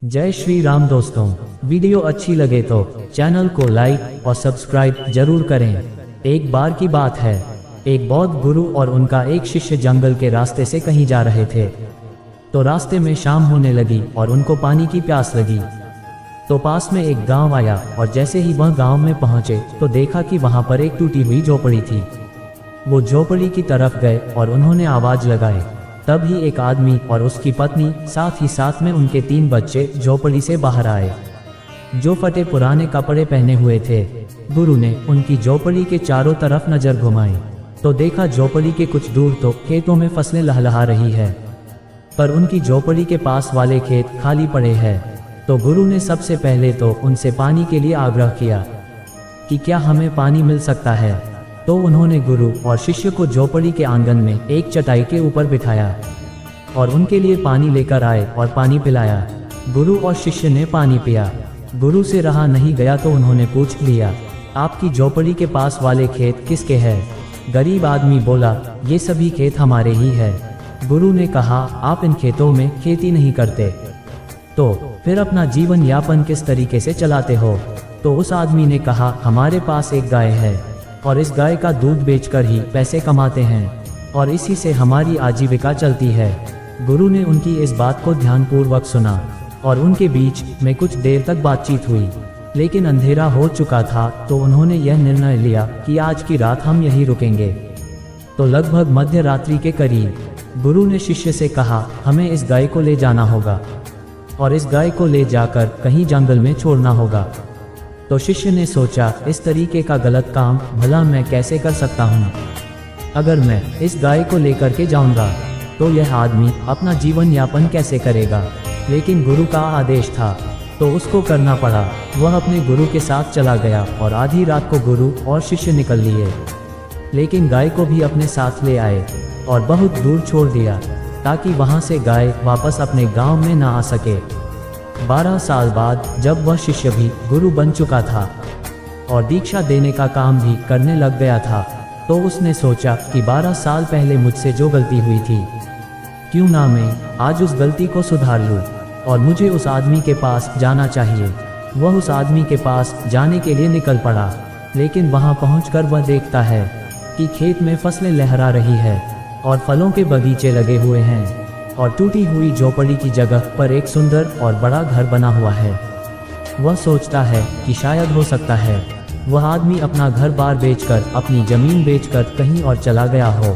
जय श्री राम दोस्तों, वीडियो अच्छी लगे तो चैनल को लाइक और सब्सक्राइब जरूर करें। एक बार की बात है, एक बौद्ध गुरु और उनका एक शिष्य जंगल के रास्ते से कहीं जा रहे थे। तो रास्ते में शाम होने लगी और उनको पानी की प्यास लगी। तो पास में एक गांव आया और जैसे ही वह गांव में पहुंचे तो देखा कि वहां पर एक टूटी हुई झोपड़ी थी। वो झोपड़ी की तरफ गए और उन्होंने आवाज लगाई। तभी एक आदमी और उसकी पत्नी साथ ही साथ में उनके 3 बच्चे झोपड़ी से बाहर आए, जो फटे पुराने कपड़े पहने हुए थे। गुरु ने उनकी झोपड़ी के चारों तरफ नजर घुमाई तो देखा झोपड़ी के कुछ दूर तो खेतों में फसलें लहलहा रही है, पर उनकी झोपड़ी के पास वाले खेत खाली पड़े हैं। तो गुरु ने सबसे पहले तो उनसे पानी के लिए आग्रह किया कि क्या हमें पानी मिल सकता है। तो उन्होंने गुरु और शिष्य को झोपड़ी के आंगन में एक चटाई के ऊपर बिठाया और उनके लिए पानी लेकर आए और पानी पिलाया। गुरु और शिष्य ने पानी पिया। गुरु से रहा नहीं गया तो उन्होंने पूछ लिया, आपकी झोपड़ी के पास वाले खेत किसके हैं? गरीब आदमी बोला, ये सभी खेत हमारे ही है। गुरु ने कहा, आप इन खेतों में खेती नहीं करते तो फिर अपना जीवन यापन किस तरीके से चलाते हो? तो उस आदमी ने कहा, हमारे पास एक गाय है और इस गाय का दूध बेचकर ही पैसे कमाते हैं और इसी से हमारी आजीविका चलती है। गुरु ने उनकी इस बात को ध्यानपूर्वक सुना और उनके बीच में कुछ देर तक बातचीत हुई, लेकिन अंधेरा हो चुका था तो उन्होंने यह निर्णय लिया कि आज की रात हम यहीं रुकेंगे। तो लगभग मध्य रात्रि के करीब गुरु ने शिष्य से कहा, हमें इस गाय को ले जाना होगा और इस गाय को ले जाकर कहीं जंगल में छोड़ना होगा। तो शिष्य ने सोचा, इस तरीके का गलत काम भला मैं कैसे कर सकता हूँ? अगर मैं इस गाय को लेकर के जाऊंगा तो यह आदमी अपना जीवन यापन कैसे करेगा? लेकिन गुरु का आदेश था तो उसको करना पड़ा। वह अपने गुरु के साथ चला गया और आधी रात को गुरु और शिष्य निकल लिए, लेकिन गाय को भी अपने साथ ले आए और बहुत दूर छोड़ दिया ताकि वहां से गाय वापस अपने गांव में ना आ सके। 12 साल बाद जब वह शिष्य भी गुरु बन चुका था और दीक्षा देने का काम भी करने लग गया था, तो उसने सोचा कि 12 साल पहले मुझसे जो गलती हुई थी, क्यों ना मैं आज उस गलती को सुधार लूं और मुझे उस आदमी के पास जाना चाहिए। वह उस आदमी के पास जाने के लिए निकल पड़ा, लेकिन वहां पहुंचकर वह देखता है कि खेत में फसलें लहरा रही है और फलों के बगीचे लगे हुए हैं और टूटी हुई झोपड़ी की जगह पर एक सुंदर और बड़ा घर बना हुआ है। वह सोचता है कि शायद हो सकता है वह आदमी अपना घर बार बेचकर, अपनी जमीन बेचकर कहीं और चला गया हो।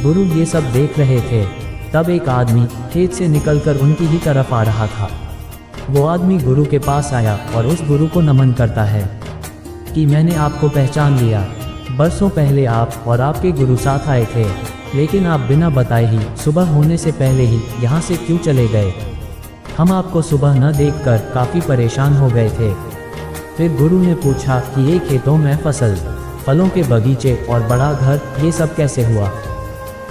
गुरु ये सब देख रहे थे। तब एक आदमी खेत से निकलकर उनकी ही तरफ आ रहा था। वो आदमी गुरु के पास आया और उस गुरु को नमन करता है कि मैंने आपको पहचान लिया। बरसों पहले आप और आपके गुरु साथ आए थे, लेकिन आप बिना बताए ही सुबह होने से पहले ही यहाँ से क्यों चले गए? हम आपको सुबह न देखकर काफ़ी परेशान हो गए थे। फिर गुरु ने पूछा कि ये खेतों में फसल, फलों के बगीचे और बड़ा घर, ये सब कैसे हुआ?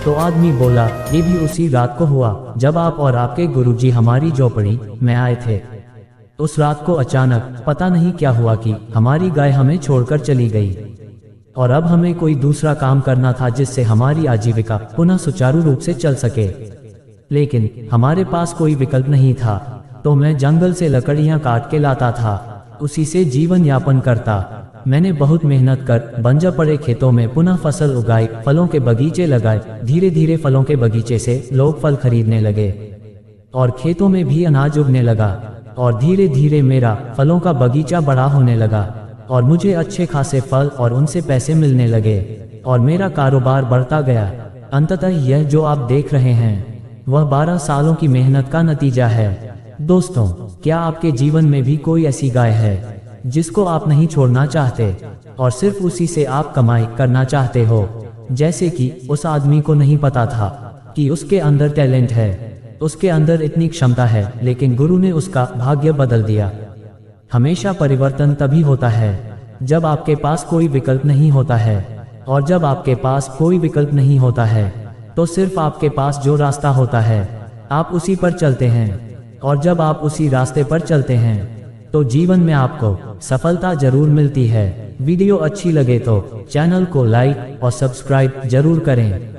तो आदमी बोला, ये भी उसी रात को हुआ जब आप और आपके गुरुजी हमारी झोपड़ी में आए थे। उस रात को अचानक पता नहीं क्या हुआ कि हमारी गाय हमें छोड़कर चली गई और अब हमें कोई दूसरा काम करना था जिससे हमारी आजीविका पुनः सुचारू रूप से चल सके, लेकिन हमारे पास कोई विकल्प नहीं था। तो मैं जंगल से लकड़ियां काट के लाता था, उसी से जीवन यापन करता। मैंने बहुत मेहनत कर बंजर पड़े खेतों में पुनः फसल उगाई, फलों के बगीचे लगाए। धीरे धीरे फलों के बगीचे से लोग फल खरीदने लगे और खेतों में भी अनाज उगने लगा और धीरे धीरे मेरा फलों का बगीचा बड़ा होने लगा और मुझे अच्छे खासे फल और उनसे पैसे मिलने लगे और मेरा कारोबार बढ़ता गया। अंततः यह जो आप देख रहे हैं वह 12 सालों की मेहनत का नतीजा है। दोस्तों, क्या आपके जीवन में भी कोई ऐसी गाय है जिसको आप नहीं छोड़ना चाहते और सिर्फ उसी से आप कमाई करना चाहते हो? जैसे कि उस आदमी को नहीं पता था कि उसके अंदर टैलेंट है, उसके अंदर इतनी क्षमता है, लेकिन गुरु ने उसका भाग्य बदल दिया। हमेशा परिवर्तन तभी होता है जब आपके पास कोई विकल्प नहीं होता है, और जब आपके पास कोई विकल्प नहीं होता है तो सिर्फ आपके पास जो रास्ता होता है आप उसी पर चलते हैं, और जब आप उसी रास्ते पर चलते हैं तो जीवन में आपको सफलता जरूर मिलती है। वीडियो अच्छी लगे तो चैनल को लाइक और सब्सक्राइब जरूर करें।